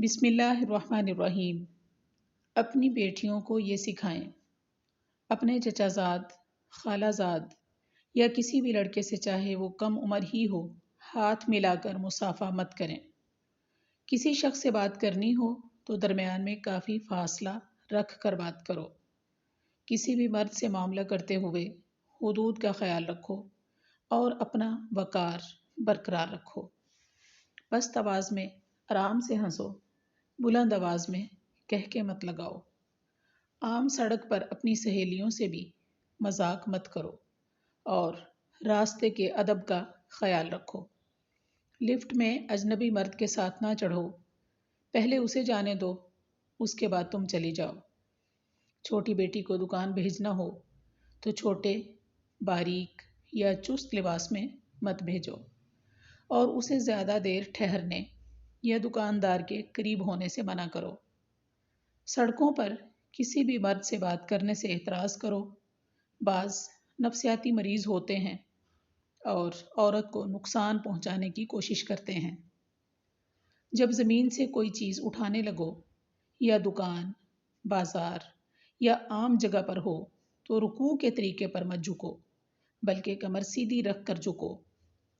بسم اللہ الرحمن الرحیم۔ اپنی بیٹیوں کو یہ سکھائیں، اپنے چچا زاد، خالہ زاد یا کسی بھی لڑکے سے چاہے وہ کم عمر ہی ہو، ہاتھ ملا کر مصافحہ مت کریں۔ کسی شخص سے بات کرنی ہو تو درمیان میں کافی فاصلہ رکھ کر بات کرو۔ کسی بھی مرد سے معاملہ کرتے ہوئے حدود کا خیال رکھو اور اپنا وقار برقرار رکھو۔ پست آواز میں آرام سے ہنسو، بلند آواز میں کہہ کے مت لگاؤ۔ عام سڑک پر اپنی سہیلیوں سے بھی مذاق مت کرو اور راستے کے ادب کا خیال رکھو۔ لفٹ میں اجنبی مرد کے ساتھ نہ چڑھو، پہلے اسے جانے دو، اس کے بعد تم چلی جاؤ۔ چھوٹی بیٹی کو دکان بھیجنا ہو تو چھوٹے، باریک یا چست لباس میں مت بھیجو اور اسے زیادہ دیر ٹھہرنے یا دکاندار کے قریب ہونے سے منع کرو۔ سڑکوں پر کسی بھی مرد سے بات کرنے سے احتراز کرو۔ بعض نفسیاتی مریض ہوتے ہیں اور عورت کو نقصان پہنچانے کی کوشش کرتے ہیں۔ جب زمین سے کوئی چیز اٹھانے لگو یا دکان، بازار یا عام جگہ پر ہو تو رکوع کے طریقے پر مت جھکو، بلکہ کمر سیدھی رکھ کر جھکو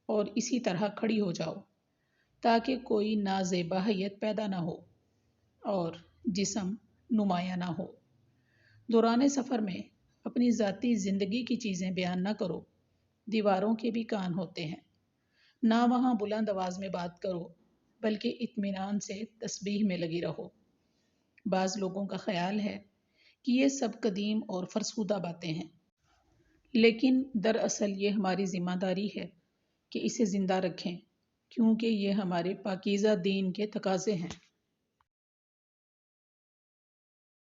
اور اسی طرح کھڑی ہو جاؤ تاکہ کوئی نازیباہیت پیدا نہ ہو اور جسم نمایاں نہ ہو۔ دوران سفر میں اپنی ذاتی زندگی کی چیزیں بیان نہ کرو، دیواروں کے بھی کان ہوتے ہیں۔ نہ وہاں بلند آواز میں بات کرو بلکہ اطمینان سے تسبیح میں لگی رہو۔ بعض لوگوں کا خیال ہے کہ یہ سب قدیم اور فرسودہ باتیں ہیں، لیکن دراصل یہ ہماری ذمہ داری ہے کہ اسے زندہ رکھیں، کیونکہ یہ ہمارے پاکیزہ دین کے تقاضے ہیں۔